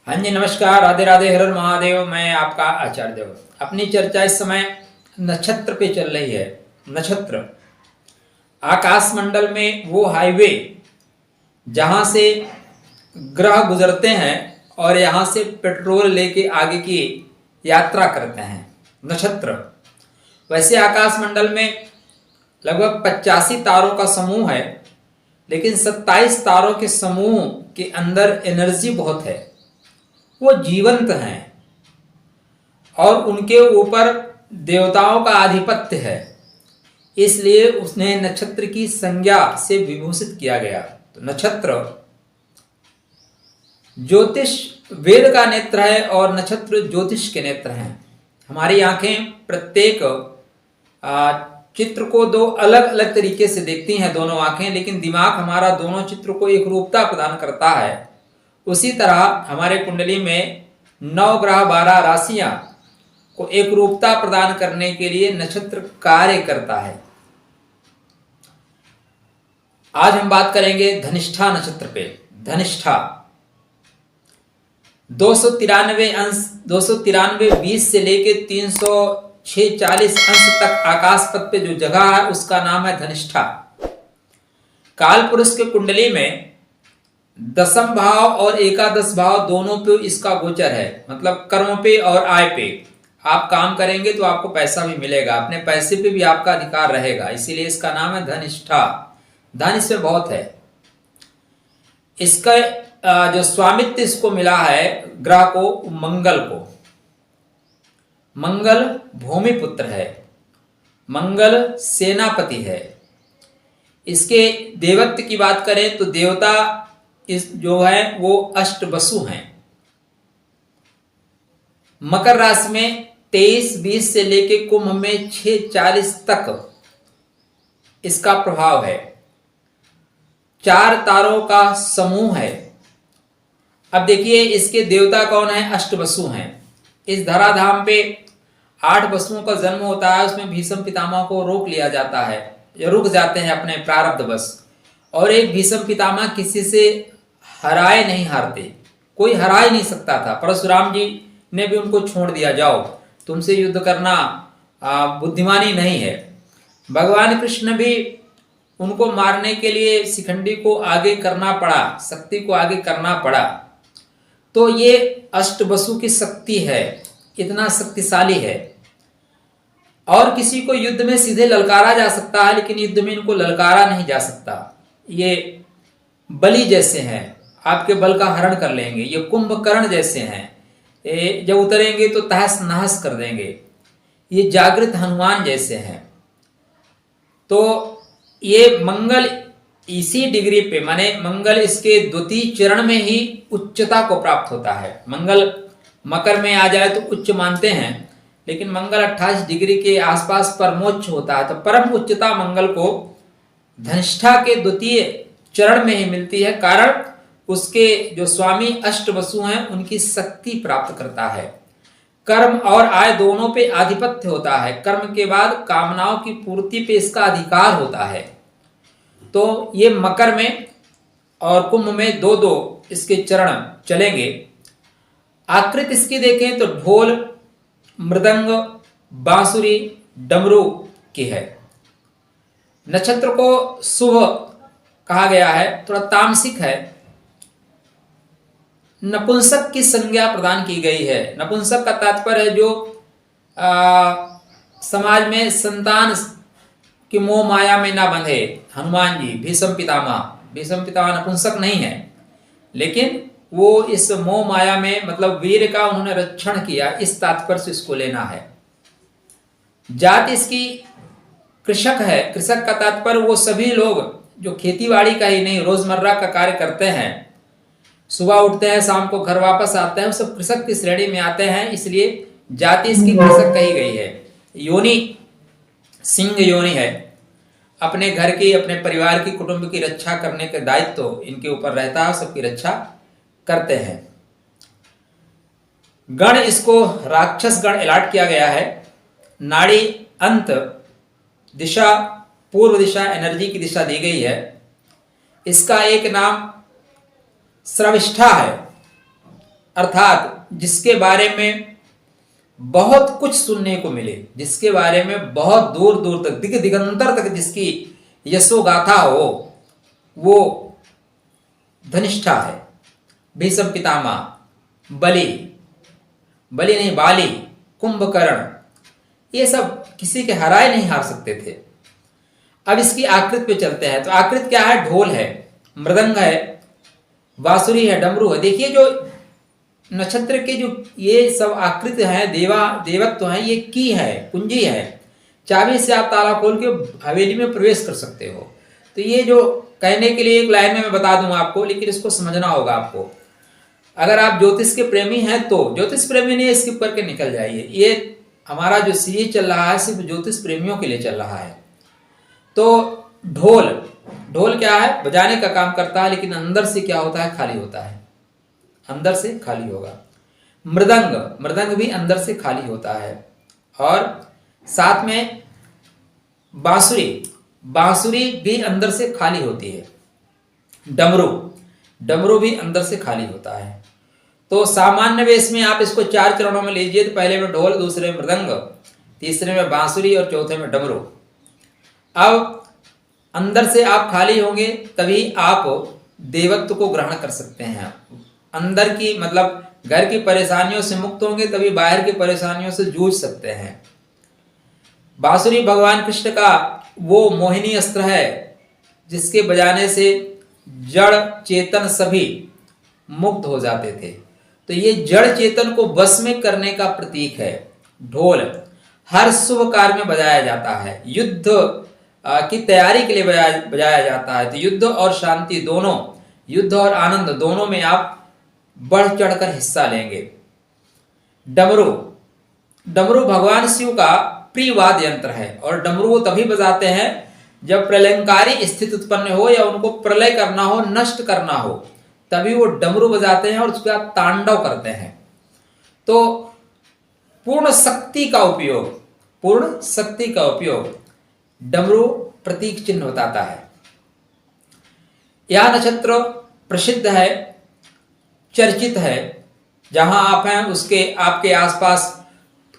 हाँ जी, नमस्कार, राधे राधे, हर हर महादेव। मैं आपका आचार्य देव। अपनी चर्चा इस समय नक्षत्र पे चल रही है। नक्षत्र आकाश मंडल में वो हाईवे जहां से ग्रह गुजरते हैं और यहां से पेट्रोल लेके आगे की यात्रा करते हैं। नक्षत्र वैसे आकाश मंडल में लगभग 85 तारों का समूह है, लेकिन 27 तारों के समूह के अंदर एनर्जी बहुत है। वो जीवंत हैं और उनके ऊपर देवताओं का आधिपत्य है, इसलिए उसने नक्षत्र की संज्ञा से विभूषित किया गया। तो नक्षत्र ज्योतिष वेद का नेत्र है और नक्षत्र ज्योतिष के नेत्र हैं। हमारी आंखें प्रत्येक चित्र को दो अलग अलग तरीके से देखती हैं, दोनों आंखें, लेकिन दिमाग हमारा दोनों चित्र को एक रूपता प्रदान करता है। उसी तरह हमारे कुंडली में 9 ग्रह 12 राशियां को एक रूपता प्रदान करने के लिए नक्षत्र कार्य करता है। आज हम बात करेंगे धनिष्ठा नक्षत्र पे। धनिष्ठा 293 अंश 293 से लेके 346 अंश तक आकाश पथ पे जो जगह है उसका नाम है धनिष्ठा। काल पुरुष के कुंडली में 10th भाव और एकादश भाव दोनों पे इसका गोचर है, मतलब कर्म पे और आय पे। आप काम करेंगे तो आपको पैसा भी मिलेगा, अपने पैसे पे भी आपका अधिकार रहेगा, इसीलिए इसका नाम है धनिष्ठा। धन इसमें बहुत है। इसका जो स्वामित्व इसको मिला है ग्रह को, मंगल को। मंगल भूमि पुत्र है, मंगल सेनापति है। इसके देवत्व की बात करें तो देवता इस जो है वो अष्टवसु हैं। मकर राशि में 23-20 से लेके कुंभ में 6-40 तक इसका प्रभाव है। 4 तारों का समूह है। अब देखिए इसके देवता कौन है, अष्टवसु हैं। इस धराधाम पे 8 वसुओं का जन्म होता है, उसमें भीष्म पितामह को रोक लिया जाता है, या रुक जाते हैं अपने प्रारब्धवश। और एक भीष्म पितामह किसी से हराए नहीं हारते, कोई हरा ही नहीं सकता था। परशुराम जी ने भी उनको छोड़ दिया, जाओ तुमसे युद्ध करना बुद्धिमानी नहीं है। भगवान कृष्ण भी उनको मारने के लिए शिखंडी को आगे करना पड़ा, शक्ति को आगे करना पड़ा। तो ये अष्टवसु की शक्ति है, इतना शक्तिशाली है। और किसी को युद्ध में सीधे ललकारा जा सकता है, लेकिन युद्ध में इनको ललकारा नहीं जा सकता। ये बलि जैसे हैं, आपके बल का हरण कर लेंगे। ये कुंभकर्ण जैसे हैं, जब उतरेंगे तो तहस नहस कर देंगे। ये जागृत हनुमान जैसे हैं। तो ये मंगल इसी डिग्री पे, माने मंगल इसके द्वितीय चरण में ही उच्चता को प्राप्त होता है। मंगल मकर में आ जाए तो उच्च मानते हैं, लेकिन मंगल 28 डिग्री के आसपास परमोच्च होता है। तो परम उच्चता मंगल को धनिष्ठा के द्वितीय चरण में ही मिलती है, कारण उसके जो स्वामी अष्टवसु हैं उनकी शक्ति प्राप्त करता है। कर्म और आय दोनों पे आधिपत्य होता है। कर्म के बाद कामनाओं की पूर्ति पे इसका अधिकार होता है। तो ये मकर में और कुंभ में 2-2 इसके चरण चलेंगे। आकृति इसकी देखें तो ढोल, मृदंग, बांसुरी, डमरू की है। नक्षत्र को शुभ कहा गया है, थोड़ा तामसिक है। नपुंसक की संज्ञा प्रदान की गई है। नपुंसक का तात्पर्य है जो समाज में संतान की मोह माया में ना बंधे। हनुमान जी, भीष्म पितामह नपुंसक नहीं है, लेकिन वो इस मोह माया में, मतलब वीर का उन्होंने रक्षण किया, इस तात्पर्य से इसको लेना है। जात इसकी कृषक है। कृषक का तात्पर्य वो सभी लोग जो खेतीबाड़ी का ही नहीं, रोजमर्रा का कार्य करते हैं, सुबह उठते हैं, शाम को घर वापस आते हैं, सब कृषक की श्रेणी में आते हैं, इसलिए जाति इसकी कृषक कही गई है। योनि सिंह योनि है। अपने घर की, अपने परिवार की, कुटुंब की रक्षा करने के दायित्व तो इनके ऊपर रहता है, सबकी रक्षा करते हैं। गण इसको राक्षस गण अलॉट किया गया है। नाड़ी अंत दिशा, पूर्व दिशा, एनर्जी की दिशा दी गई है। इसका एक नाम श्रविष्ठा है। अर्थात जिसके बारे में बहुत कुछ सुनने को मिले, जिसके बारे में बहुत दूर दूर तक दिग दिगंतर तक जिसकी यशोगाथा हो, वो धनिष्ठा है। भीष्म पितामह, बलि नहीं बाली, कुंभकर्ण, ये सब किसी के हराए नहीं हार सकते थे। अब इसकी आकृति पे चलते हैं। तो आकृति क्या है? ढोल है, मृदंग है, बांसुरी है, डमरू है। देखिए जो नक्षत्र के जो ये सब आकृति है, देवत्व है, ये की है, कुंजी है। चाबी से आप ताला खोल के हवेली में प्रवेश कर सकते हो। तो ये जो कहने के लिए एक लाइन में मैं बता दूंगा आपको, लेकिन इसको समझना होगा आपको। अगर आप ज्योतिष के प्रेमी हैं तो ज्योतिष प्रेमी नहीं, स्किप करके निकल जाइए। ये हमारा जो सीरीज चल रहा है सिर्फ ज्योतिष प्रेमियों के लिए चल रहा है। तो ढोल क्या है? बजाने का काम करता है, लेकिन अंदर से क्या होता है? खाली होता है, अंदर से खाली होगा। मृदंग भी अंदर से खाली होता है। और साथ में बांसुरी भी अंदर से खाली होती है। डमरू भी अंदर से खाली होता है। तो सामान्य वेश में आप इसको 4 चरणों में लीजिए। तो पहले में ढोल, दूसरे में मृदंग, तीसरे में बांसुरी और चौथे में डमरू। अब अंदर से आप खाली होंगे तभी आप देवत्व को ग्रहण कर सकते हैं। अंदर की मतलब घर की परेशानियों से मुक्त होंगे तभी बाहर की परेशानियों से जूझ सकते हैं। बांसुरी भगवान कृष्ण का वो मोहिनी अस्त्र है जिसके बजाने से जड़ चेतन सभी मुक्त हो जाते थे। तो ये जड़ चेतन को वश में करने का प्रतीक है। ढोल हर शुभ कार्य में बजाया जाता है, युद्ध की तैयारी के लिए बजाया जाता है। तो युद्ध और शांति दोनों, युद्ध और आनंद दोनों में आप बढ़ चढ़कर हिस्सा लेंगे। डमरू भगवान शिव का प्रिय वाद्य यंत्र है और डमरू वो तभी बजाते हैं जब प्रलयंकारी स्थिति उत्पन्न हो या उनको प्रलय करना हो, नष्ट करना हो, तभी वो डमरू बजाते हैं और उसके बाद तांडव करते हैं। तो पूर्ण शक्ति का उपयोग डमरू प्रतीक चिन्ह बताता है। यह नक्षत्र प्रसिद्ध है, चर्चित है। जहां आप हैं उसके आपके आसपास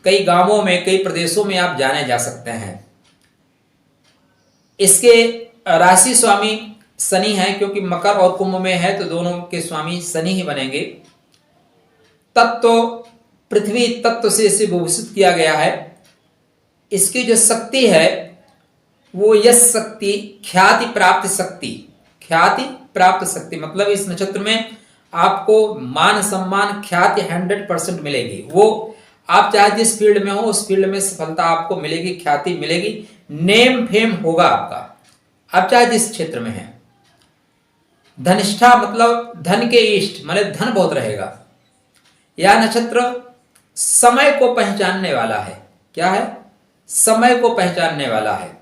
कई गांवों में, कई प्रदेशों में आप जाने जा सकते हैं। इसके राशि स्वामी शनि है, क्योंकि मकर और कुंभ में है तो दोनों के स्वामी शनि ही बनेंगे। तत्व पृथ्वी तत्व से इसे विभूषित किया गया है। इसकी जो शक्ति है वो यश शक्ति, ख्याति प्राप्त शक्ति, मतलब इस नक्षत्र में आपको मान सम्मान ख्याति 100% मिलेगी। वो आप चाहे जिस फील्ड में हो उस फील्ड में सफलता आपको मिलेगी, ख्याति मिलेगी, नेम फेम होगा आपका, आप चाहे जिस क्षेत्र में हैं। धनिष्ठा मतलब धन के इष्ट, मतलब धन बहुत रहेगा। यह नक्षत्र समय को पहचानने वाला है। क्या है? समय को पहचानने वाला है।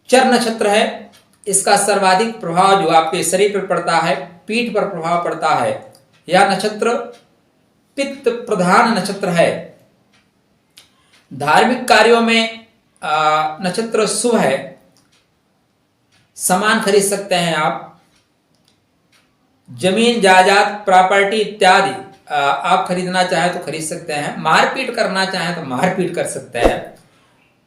चर नक्षत्र है। इसका सर्वाधिक प्रभाव जो आपके शरीर पर पड़ता है, पीठ पर प्रभाव पड़ता है। यह नक्षत्र पित्त प्रधान नक्षत्र है। धार्मिक कार्यों में नक्षत्र शुभ है। सामान खरीद सकते हैं आप, जमीन जायदाद प्रॉपर्टी इत्यादि आप खरीदना चाहें तो खरीद सकते हैं। मारपीट करना चाहें तो मारपीट कर सकते हैं।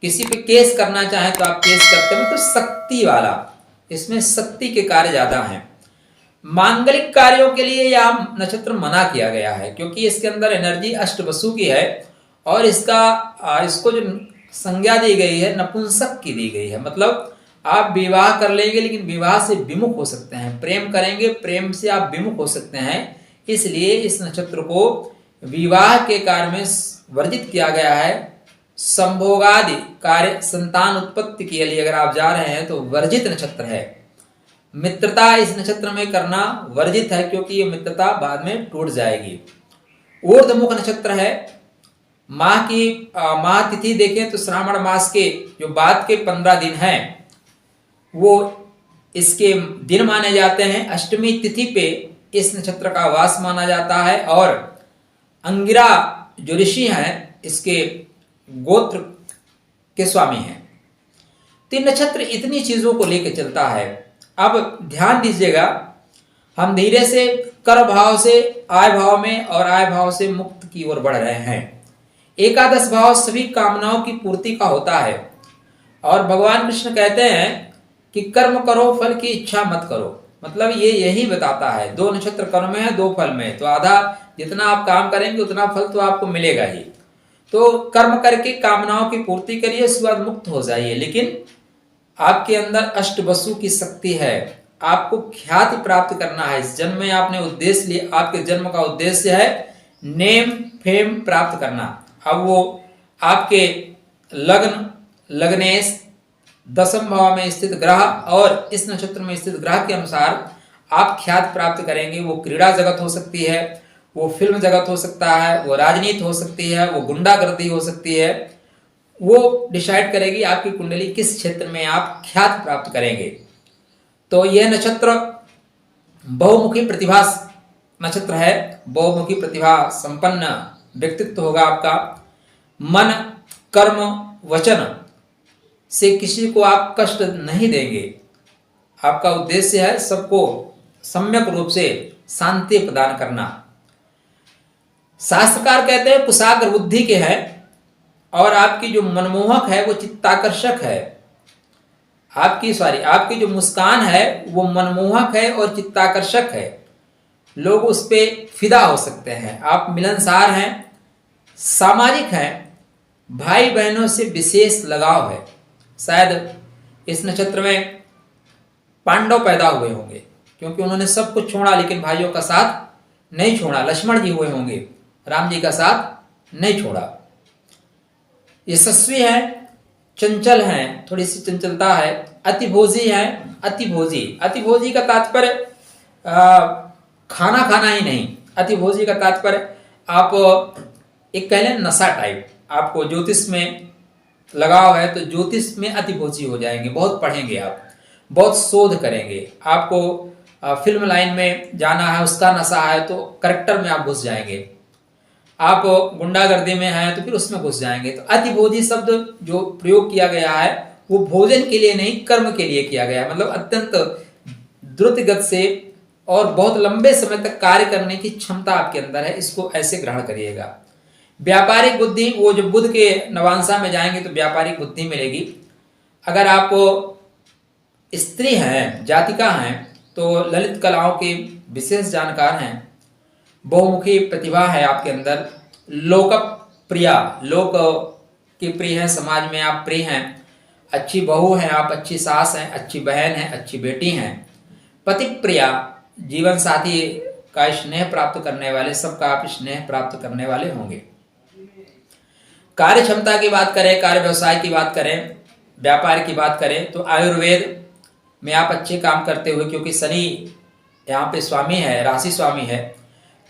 किसी पे केस करना चाहें तो आप केस करते हैं। मतलब शक्ति वाला, इसमें शक्ति के कार्य ज्यादा हैं। मांगलिक कार्यों के लिए यह नक्षत्र मना किया गया है, क्योंकि इसके अंदर एनर्जी अष्टवसु की है और इसको जो संज्ञा दी गई है नपुंसक की दी गई है। मतलब आप विवाह कर लेंगे लेकिन विवाह से विमुख हो सकते हैं, प्रेम करेंगे प्रेम से आप विमुख हो सकते हैं। इसलिए इस नक्षत्र को विवाह के कार्य में वर्जित किया गया है। संभोगादि कार्य, संतान उत्पत्ति के लिए अगर आप जा रहे हैं तो वर्जित नक्षत्र है। मित्रता इस नक्षत्र में करना वर्जित है, क्योंकि ये मित्रता बाद में टूट जाएगी। ऊर्ध्वमुख नक्षत्र है। माह तिथि देखें तो श्रावण मास के जो बाद के 15 दिन हैं वो इसके दिन माने जाते हैं। अष्टमी तिथि पे इस नक्षत्र का वास माना जाता है और अंगिरा जो ऋषि हैं इसके गोत्र के स्वामी हैं। तीन नक्षत्र इतनी चीजों को लेकर चलता है। अब ध्यान दीजिएगा, हम धीरे से कर भाव से आय भाव में और आय भाव से मुक्त की ओर बढ़ रहे हैं। एकादश भाव सभी कामनाओं की पूर्ति का होता है और भगवान कृष्ण कहते हैं कि कर्म करो फल की इच्छा मत करो। मतलब ये यही बताता है, 2 नक्षत्र कर्म में है, 2 फल में है, तो आधा जितना आप काम करेंगे उतना फल तो आपको मिलेगा ही। तो कर्म करके कामनाओं की पूर्ति करिए, उसके बाद मुक्त हो जाइए। लेकिन आपके अंदर अष्टवसु की शक्ति है, आपको ख्याति प्राप्त करना है। इस जन्म में आपने उद्देश्य लिया, आपके जन्म का उद्देश्य है नेम फेम प्राप्त करना। अब वो आपके लग्नेश 10वें भाव में स्थित ग्रह और इस नक्षत्र में स्थित ग्रह के अनुसार आप ख्याति प्राप्त करेंगे। वो क्रीड़ा जगत हो सकती है, वो फिल्म जगत हो सकता है, वो राजनीति हो सकती है, वो गुंडागर्दी हो सकती है। वो डिसाइड करेगी आपकी कुंडली किस क्षेत्र में आप ख्याति प्राप्त करेंगे। तो यह नक्षत्र बहुमुखी प्रतिभा नक्षत्र है, बहुमुखी प्रतिभा संपन्न व्यक्तित्व होगा आपका। मन कर्म वचन से किसी को आप कष्ट नहीं देंगे। आपका उद्देश्य है सबको सम्यक रूप से शांति प्रदान करना। शास्त्रकार कहते हैं कुशाग्र बुद्धि के हैं और आपकी जो मनमोहक है वो चित्ताकर्षक है। आपकी जो मुस्कान है वो मनमोहक है और चित्ताकर्षक है, लोग उस पे फिदा हो सकते हैं। आप मिलनसार हैं, सामाजिक हैं, भाई बहनों से विशेष लगाव है। शायद इस नक्षत्र में पांडव पैदा हुए होंगे क्योंकि उन्होंने सब कुछ छोड़ा लेकिन भाइयों का साथ नहीं छोड़ा। लक्ष्मण जी हुए होंगे, राम जी का साथ नहीं छोड़ा। यशस्वी हैं, चंचल हैं, थोड़ी सी चंचलता है। अतिभोजी हैं, अतिभोजी का तात्पर्य खाना खाना ही नहीं। अतिभोजी का तात्पर्य आप एक कह लें नशा टाइप। आपको ज्योतिष में लगाव है तो ज्योतिष में अतिभोजी हो जाएंगे। बहुत पढ़ेंगे आप, बहुत शोध करेंगे। आपको फिल्म लाइन में जाना है, उसका नशा है तो करेक्टर में आप घुस जाएंगे। आप गुंडागर्दी में हैं तो फिर उसमें घुस जाएंगे। तो अतिभोजी शब्द जो प्रयोग किया गया है वो भोजन के लिए नहीं, कर्म के लिए किया गया है। मतलब अत्यंत द्रुत गति से और बहुत लंबे समय तक कार्य करने की क्षमता आपके अंदर है, इसको ऐसे ग्रहण करिएगा। व्यापारिक बुद्धि, वो जो बुध के नवांशा में जाएंगे तो व्यापारिक बुद्धि मिलेगी। अगर आप स्त्री हैं, जातिका हैं तो ललित कलाओं के विशेष जानकार हैं। बहुमुखी प्रतिभा है आपके अंदर। लोकप्रिया, लोक के प्रिय हैं, समाज में आप प्रिय हैं। अच्छी बहू हैं आप, अच्छी सास हैं, अच्छी बहन हैं, अच्छी बेटी हैं। पति प्रिया, जीवन साथी का स्नेह प्राप्त करने वाले, सबका आप स्नेह प्राप्त करने वाले होंगे। कार्य क्षमता की बात करें, कार्य व्यवसाय की बात करें, व्यापार की बात करें तो आयुर्वेद में आप अच्छे काम करते हुए, क्योंकि शनि यहाँ पे स्वामी है, राशि स्वामी है,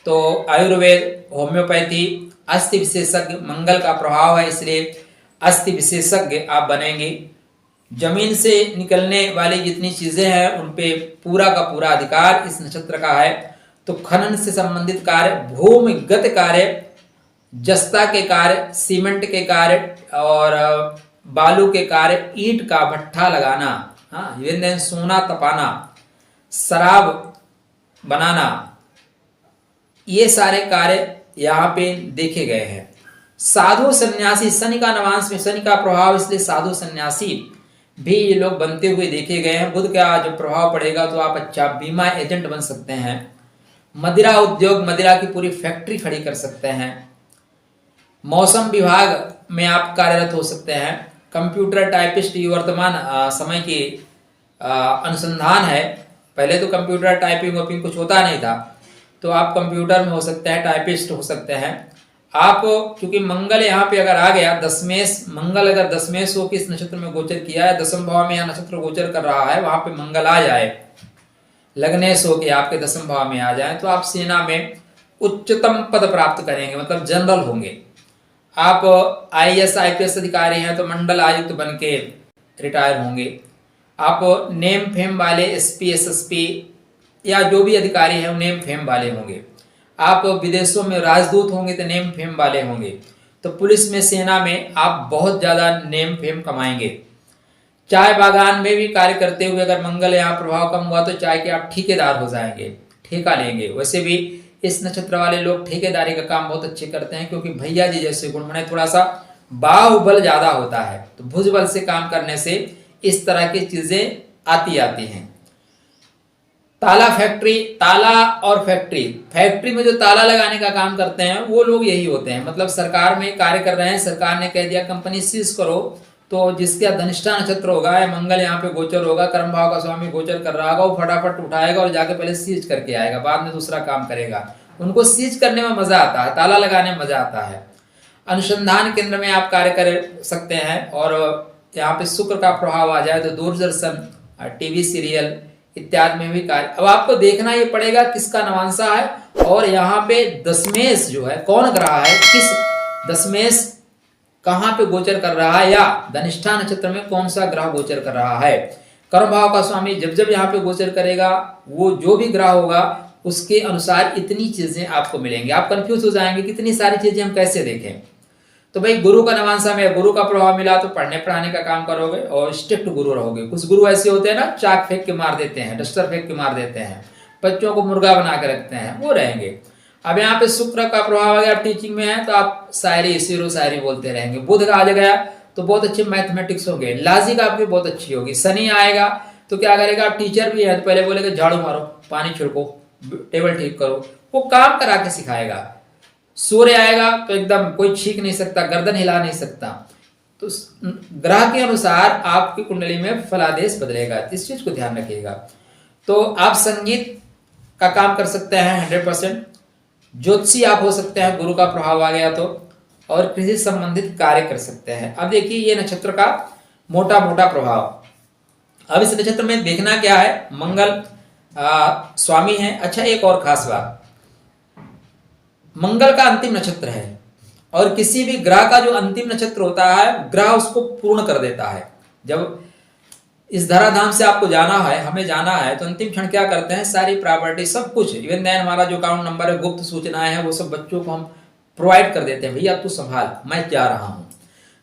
तो आयुर्वेद, होम्योपैथी, अस्थि विशेषज्ञ, मंगल का प्रभाव है इसलिए अस्थि विशेषज्ञ आप बनेंगे। जमीन से निकलने वाली जितनी चीजें हैं उन पे पूरा का पूरा अधिकार इस नक्षत्र का है। तो खनन से संबंधित कार्य, भूमिगत कार्य, जस्ता के कार्य, सीमेंट के कार्य और बालू के कार्य, ईंट का भट्ठा लगाना, हाँ, इवन सोना तपाना, शराब बनाना, ये सारे कार्य यहाँ पे देखे गए हैं। साधु सन्यासी, शनि का नवांश में शनि का प्रभाव, इसलिए साधु सन्यासी भी ये लोग बनते हुए देखे गए हैं। बुध का जो प्रभाव पड़ेगा तो आप अच्छा बीमा एजेंट बन सकते हैं। मदिरा उद्योग, मदिरा की पूरी फैक्ट्री खड़ी कर सकते हैं। मौसम विभाग में आप कार्यरत हो सकते हैं। कंप्यूटर टाइपिस्ट, ये वर्तमान समय की अनुसंधान है। पहले तो कंप्यूटर टाइपिंग वाइपिंग कुछ होता नहीं था, तो आप कंप्यूटर में हो सकते हैं, टाइपिस्ट हो सकते हैं आप। क्योंकि मंगल यहाँ पे अगर आ गया, दशमेश मंगल अगर दशमेश हो किस नक्षत्र में गोचर किया है, 10वें भाव में यहाँ नक्षत्र गोचर कर रहा है, वहां पे मंगल आ जाए, लग्नेश हो के आपके 10वें भाव में आ जाए, तो आप सेना में उच्चतम पद प्राप्त करेंगे, मतलब जनरल होंगे। आप IAS IPS अधिकारी हैं तो मंडल आयुक्त बन के रिटायर होंगे। आप नेम फेम वाले SP SSP या जो भी अधिकारी हैं वो नेम फेम वाले होंगे। आप विदेशों में राजदूत होंगे तो नेम फेम वाले होंगे। तो पुलिस में, सेना में आप बहुत ज़्यादा नेम फेम कमाएंगे। चाय बागान में भी कार्य करते हुए अगर मंगल यहाँ प्रभाव कम हुआ तो चाय के आप ठेकेदार हो जाएंगे। ठेका लेंगे। वैसे भी इस नक्षत्र वाले लोग ठेकेदारी का काम बहुत अच्छे करते हैं, क्योंकि भैया जी जैसे गुण माने थोड़ा सा बाहुबल ज्यादा होता है, तो भुजबल से काम करने से इस तरह की चीजें आती हैं। ताला फैक्ट्री, ताला और फैक्ट्री, फैक्ट्री में जो ताला लगाने का काम करते हैं वो लोग यही होते हैं। मतलब सरकार में कार्य कर रहे हैं, सरकार ने कह दिया कंपनी सीज करो, तो जिसका धनिष्ठा नक्षत्र होगा या मंगल यहाँ पे गोचर होगा, कर्म भाव का स्वामी गोचर कर रहा होगा, वो फटाफट उठाएगा और जाके पहले सीज करके आएगा, बाद में दूसरा काम करेगा। उनको सीज करने में मजा आता है, ताला लगाने में मजा आता है। अनुसंधान केंद्र में आप कार्य कर सकते हैं, और यहाँ पे शुक्र का प्रभाव आ जाए तो दूरदर्शन, टीवी सीरियल इत्यादि में भी कार्य। अब आपको देखना ये पड़ेगा किसका नवांशा है, और यहाँ पे दशमेश जो है कौन ग्रह है, किस दशमेश कहाँ पे गोचर कर रहा है, या धनिष्ठा नक्षत्र में कौन सा ग्रह गोचर कर रहा है। कर्म भाव का स्वामी जब जब यहाँ पे गोचर करेगा, वो जो भी ग्रह होगा उसके अनुसार इतनी चीजें आपको मिलेंगी। आप कंफ्यूज हो जाएंगे कितनी सारी चीजें हम कैसे देखें। तो भाई गुरु का नवांशा में गुरु का प्रभाव मिला तो पढ़ने पढ़ाने का काम करोगे और स्ट्रिक्ट गुरु रहोगे। कुछ गुरु ऐसे होते हैं ना, चाक फेंक के मार देते हैं, डस्टर फेंक के मार देते हैं, बच्चों को मुर्गा बना के रखते हैं, वो रहेंगे। अब यहाँ पे शुक्र का प्रभाव अगर आप टीचिंग में है तो आप शायरी शेरो शायरी बोलते रहेंगे। बुध का आ गया तो बहुत अच्छे मैथमेटिक्स होंगे, लॉजिक आपकी बहुत अच्छी होगी। शनि आएगा तो क्या करेगा, आप टीचर भी है तो पहले बोलेगा झाड़ू मारो, पानी छिड़को, टेबल ठीक करो, वो काम करा के सिखाएगा। सूर्य आएगा तो एकदम कोई छींक नहीं सकता, गर्दन हिला नहीं सकता। तो ग्रह के अनुसार आपकी कुंडली में फलादेश बदलेगा, इस चीज को ध्यान रखिएगा। तो आप संगीत का काम कर सकते हैं 100%, ज्योतिषी आप हो सकते हैं गुरु का प्रभाव आ गया तो, और कृषि संबंधित कार्य कर सकते हैं। अब देखिए ये नक्षत्र का मोटा मोटा प्रभाव। अब इस नक्षत्र में देखना क्या है, मंगल स्वामी है। अच्छा एक और खास बात, मंगल का अंतिम नक्षत्र है, और किसी भी ग्रह का जो अंतिम नक्षत्र होता है ग्रह उसको पूर्ण कर देता है। जब इस धराधाम से आपको जाना है, हमें जाना है, तो अंतिम क्षण क्या करते हैं, सारी प्रॉपर्टी सब कुछ, इवन देन हमारा जो अकाउंट नंबर है, गुप्त सूचनाएं हैं, वो सब बच्चों को हम प्रोवाइड कर देते हैं। भैया तू संभाल, मैं जा रहा हूं।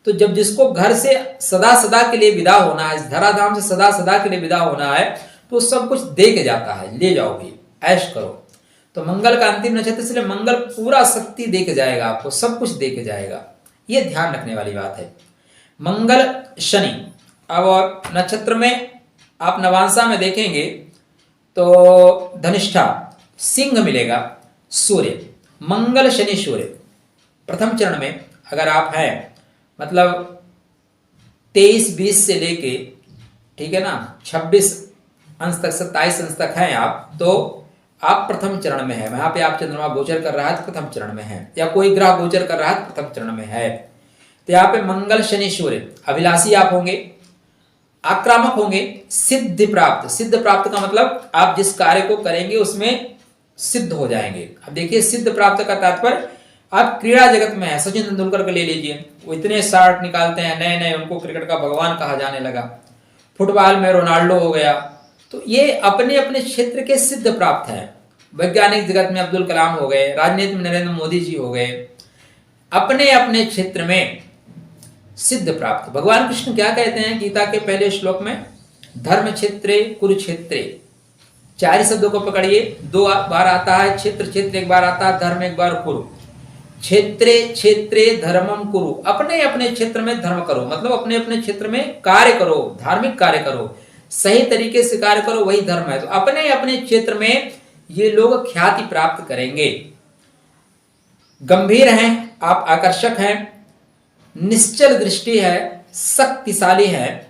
तो जब जिसको घर से सदा सदा के लिए विदा होना है, इस धराधाम से सदा सदा के लिए विदा होना है, तो सब कुछ दे के जाता है, ले जाओ भी, ऐश करो। तो मंगल का अंतिम नक्षत्र, इसलिए मंगल पूरा शक्ति दे के जाएगा आपको, सब कुछ दे के जाएगा, ये ध्यान रखने वाली बात है। मंगल शनि, अब नक्षत्र में आप नवांशा में देखेंगे तो धनिष्ठा सिंह मिलेगा, सूर्य, मंगल शनि सूर्य प्रथम चरण में अगर आप हैं, मतलब 23-20 से लेके, ठीक है ना, 26 अंश तक, 27 अंश तक हैं आप, तो आप प्रथम चरण में है। वहां पे आप चंद्रमा गोचर कर रहा है तो प्रथम चरण में है, या कोई ग्रह गोचर कर रहा है तो प्रथम चरण में है। तो यहाँ पे मंगल शनि सूर्य, अभिलाषी आप होंगे, आक्रामक होंगे, सिद्धि प्राप्त। सिद्ध प्राप्त का मतलब आप जिस कार्य को करेंगे उसमें सिद्ध हो जाएंगे। अब देखिए सिद्ध प्राप्त का तात्पर्य, आप क्रीड़ा जगत में है, सचिन तेंदुलकर को ले लीजिए, वो इतने शॉट निकालते हैं नए नए, उनको क्रिकेट का भगवान कहा जाने लगा। फुटबॉल में रोनाल्डो हो गया, तो ये अपने अपने क्षेत्र के सिद्ध प्राप्त हैं। वैज्ञानिक जगत में अब्दुल कलाम हो गए, राजनीति में नरेंद्र मोदी जी हो गए, अपने अपने क्षेत्र में सिद्ध प्राप्त। भगवान कृष्ण क्या कहते हैं गीता के पहले श्लोक में, धर्म क्षेत्रे कुरुक्षेत्रे, 4 शब्दों को पकड़िए, 2 बार आता है क्षेत्र, क्षेत्र एक बार आता है, धर्म एक बार, कुरु। क्षेत्रे क्षेत्रे धर्मम कुरु, अपने अपने क्षेत्र में धर्म करो, मतलब अपने अपने क्षेत्र में कार्य करो, धार्मिक कार्य करो, सही तरीके से कार्य करो, वही धर्म है। तो अपने अपने क्षेत्र में ये लोग ख्याति प्राप्त करेंगे। गंभीर हैं आप, आकर्षक हैं, निश्चल दृष्टि है, शक्तिशाली है,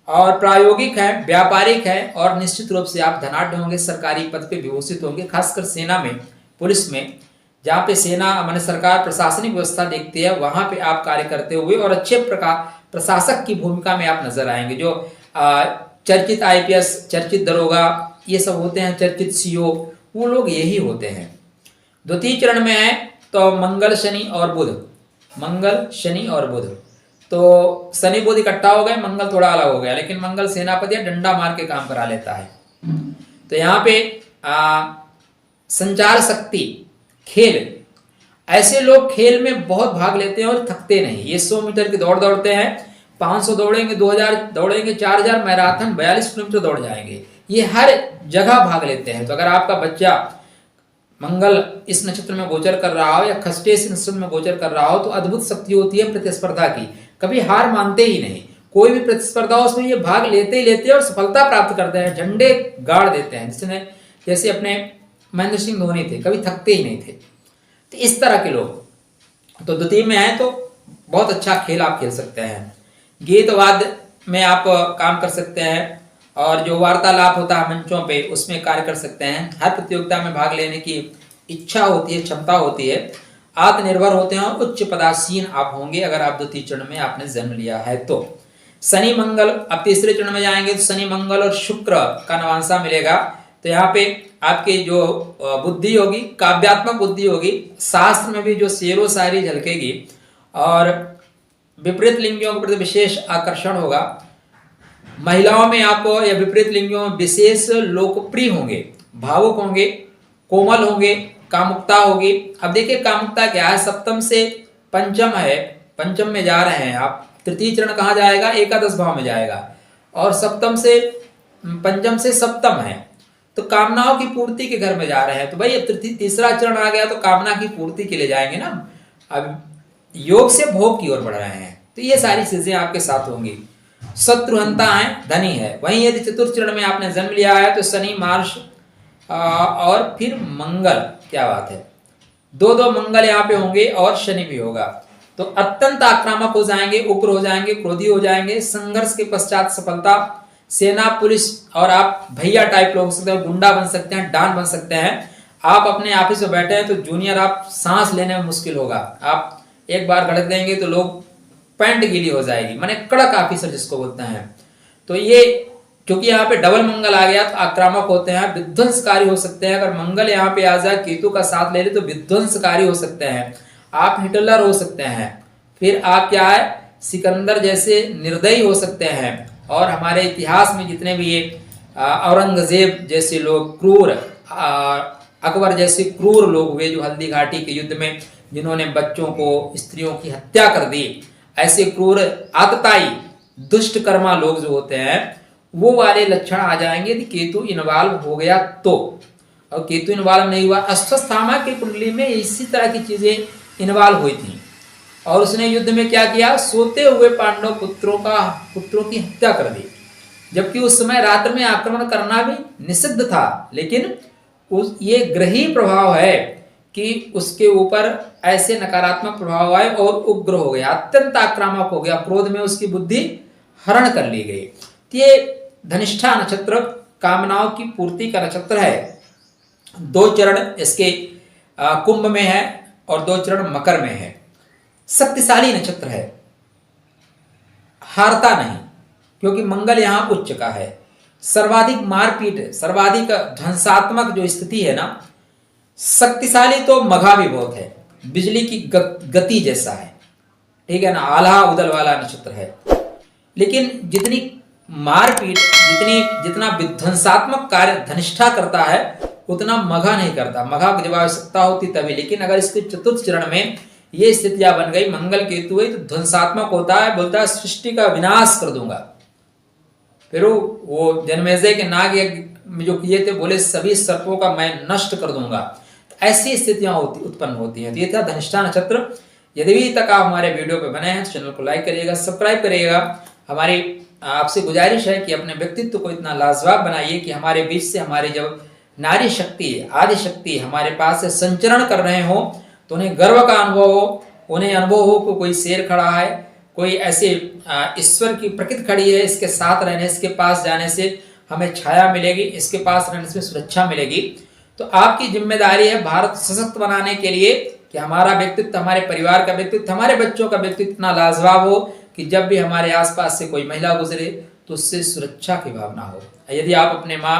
और प्रायोगिक है, व्यापारिक है, और निश्चित रूप से आप धनाढ्य होंगे, सरकारी पद पे विभूषित होंगे, खासकर सेना में, पुलिस में, जहाँ पे सेना माने सरकार प्रशासनिक व्यवस्था देखती है, वहां पे आप कार्य करते हुए और अच्छे प्रकार प्रशासक की भूमिका में आप नजर आएंगे। जो चर्चित IPS, चर्चित दरोगा, ये सब होते हैं, चर्चित CO, वो लोग यही होते हैं। द्वितीय चरण में है तो मंगल शनि और बुध, मंगल शनि और बुध, तो शनि बुध इकट्ठा हो गए, मंगल थोड़ा अलग हो गया, लेकिन मंगल सेनापति डंडा मार के काम करा लेता है। तो यहाँ पे संचार शक्ति, खेल, ऐसे लोग खेल में बहुत भाग लेते हैं और थकते नहीं। ये 100 मीटर की दौड़ दौड़ते हैं, 500 दौड़ेंगे, 2000 दौड़ेंगे, 4000 मैराथन 42 किलोमीटर दौड़ जाएंगे। ये हर जगह भाग लेते हैं। तो अगर आपका बच्चा मंगल इस नक्षत्र में गोचर कर रहा हो या खष्टे इस नक्षत्र में गोचर कर रहा हो तो अद्भुत शक्ति होती है प्रतिस्पर्धा की, कभी हार मानते ही नहीं। कोई भी प्रतिस्पर्धा हो उसमें ये भाग लेते ही लेते हैं और सफलता प्राप्त करते हैं, झंडे गाड़ देते हैं। जिसने जैसे अपने महेंद्र सिंह धोनी थे, कभी थकते ही नहीं थे। तो इस तरह के लोग तो द्वितीय में है तो बहुत अच्छा खेल आप खेल सकते हैं। गीत वाद्य में आप काम कर सकते हैं और जो वार्तालाप होता है मंचों पे उसमें कार्य कर सकते हैं। हर प्रतियोगिता में भाग लेने की इच्छा होती है, क्षमता होती है, आत्मनिर्भर होते हैं और उच्च पदासीन आप होंगे अगर आप द्वितीय चरण में आपने जन्म लिया है तो। शनि मंगल, अब तीसरे चरण में जाएंगे तो शनि मंगल और शुक्र का नवांशा मिलेगा। तो यहाँ पे आपकी जो बुद्धि होगी, काव्यात्मक बुद्धि होगी, शास्त्र में भी जो शेरो शायरी झलकेगी और विपरीत लिंगियों के प्रति विशेष आकर्षण होगा। महिलाओं में आप या विपरीत लिंगियों में विशेष लोकप्रिय होंगे, भावुक होंगे, कोमल होंगे, कामुकता होगी। अब देखिए कामुकता क्या है, सप्तम से पंचम है, पंचम में जा रहे हैं आप। तृतीय चरण कहाँ जाएगा, एकादश भाव में जाएगा और सप्तम से पंचम से सप्तम है तो कामनाओं की पूर्ति के घर में जा रहे हैं। तो भाई अब तीसरा चरण आ गया तो कामना की पूर्ति के लिए जाएंगे ना। अब योग से भोग की ओर बढ़ रहे हैं तो ये सारी चीजें आपके साथ होंगी। शत्रुहंता है, धनी है। वहीं यदि चतुर्थ चरण में आपने जन्म लिया है तो शनि, मार्श और फिर मंगल, क्या बात है, दो मंगल यहाँ पे होंगे और शनि भी होगा। तो अत्यंत आक्रामक हो जाएंगे, उग्र हो जाएंगे, क्रोधी हो जाएंगे। संघर्ष के पश्चात सफलता, सेना, पुलिस और आप भैया टाइप लोग हो सकते हैं, गुंडा बन सकते हैं, डॉन बन सकते हैं। आप अपने ऑफिस में बैठे हैं तो जूनियर आप सांस लेने में मुश्किल होगा। आप एक बार गड़क देंगे तो लोग पैंट गीली हो जाएगी, माने कड़क ऑफिसर जिसको बोलते हैं। तो ये क्योंकि यहाँ पे डबल मंगल आ गया तो आक्रामक होते हैं, विध्वंसकारी हो सकते हैं। अगर मंगल यहाँ पे आ जाए, केतु का साथ ले ले तो विध्वंसकारी हो सकते हैं, आप हिटलर हो सकते हैं। फिर आप क्या है, सिकंदर जैसे निर्दयी हो सकते हैं। और हमारे इतिहास में जितने भी ये औरंगजेब जैसे लोग क्रूर, अकबर जैसे क्रूर लोग हुए जो हल्दी घाटी के युद्ध में जिन्होंने बच्चों को, स्त्रियों की हत्या कर दी, ऐसे क्रूर, आतताई, दुष्ट कर्मा लोग जो होते हैं वो वाले लक्षण आ जाएंगे यदि केतु इन्वॉल्व हो गया तो। और केतु इन्वॉल्व नहीं हुआ, अश्वत्थामा की कुंडली में इसी तरह की चीजें इन्वॉल्व हुई थी और उसने युद्ध में क्या किया, सोते हुए पांडव पुत्रों की हत्या कर दी। जबकि उस समय रात्र में आक्रमण करना भी निषिद्ध था, लेकिन ये ग्रही प्रभाव है कि उसके ऊपर ऐसे नकारात्मक प्रभाव आए और उग्र हो गया, अत्यंत आक्रामक हो गया, क्रोध में उसकी बुद्धि हरण कर ली गई। ये धनिष्ठा नक्षत्र कामनाओं की पूर्ति का नक्षत्र है। 2 चरण इसके कुंभ में है और 2 चरण मकर में है। शक्तिशाली नक्षत्र है, हारता नहीं क्योंकि मंगल यहां उच्च का है। सर्वाधिक मारपीट, सर्वाधिक ध्वंसात्मक जो स्थिति है ना, शक्तिशाली तो मघा भी बहुत है, बिजली की गति जैसा है, ठीक है ना, आल्हा उदल वाला नक्षत्र है। लेकिन जितनी मारपीट, जितना विध्वंसात्मक कार्य धनिष्ठा करता है उतना मघा नहीं करता। मघा की जब आवश्यकता होती तभी। लेकिन अगर इसके चतुर्थ चरण में ये स्थितियां बन गई, मंगल केतु है, तो ध्वंसात्मक होता है, बोलता है सृष्टि का विनाश कर दूंगा। फिर वो जन्मेजय के नाग जो किए थे, बोले सभी सर्पों का मैं नष्ट कर दूंगा। तो ऐसी स्थितियां उत्पन्न होती हैं। तो ये था धनिष्ठा नक्षत्र। यदि भी तक आप हमारे वीडियो पे बने हैं तो चैनल को लाइक करिएगा, सब्सक्राइब करिएगा। हमारी आपसे गुजारिश है कि अपने व्यक्तित्व को इतना लाजवाब बनाइए कि हमारे बीच से हमारी जब नारी शक्ति, आदि शक्ति हमारे पास से संचरण कर रहे हो तो उन्हें गर्व का अनुभव हो, उन्हें अनुभव हो कि कोई शेर खड़ा है, कोई ऐसे ईश्वर की प्रकृति खड़ी है, इसके साथ रहने, इसके पास जाने से हमें छाया मिलेगी, इसके पास रहने से सुरक्षा मिलेगी। तो आपकी जिम्मेदारी है भारत सशक्त बनाने के लिए कि हमारा व्यक्तित्व, हमारे परिवार का व्यक्तित्व, हमारे बच्चों का व्यक्तित्व इतना लाजवाब हो कि जब भी हमारे आसपास से कोई महिला गुजरे तो उससे सुरक्षा की भावना हो। यदि आप अपने माँ,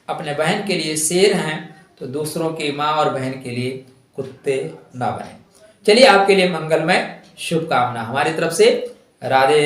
अपने बहन के लिए शेर हैं तो दूसरों की माँ और बहन के लिए कुत्ते ना बने। चलिए, आपके लिए मंगलमय शुभकामना हमारी तरफ से। राधे।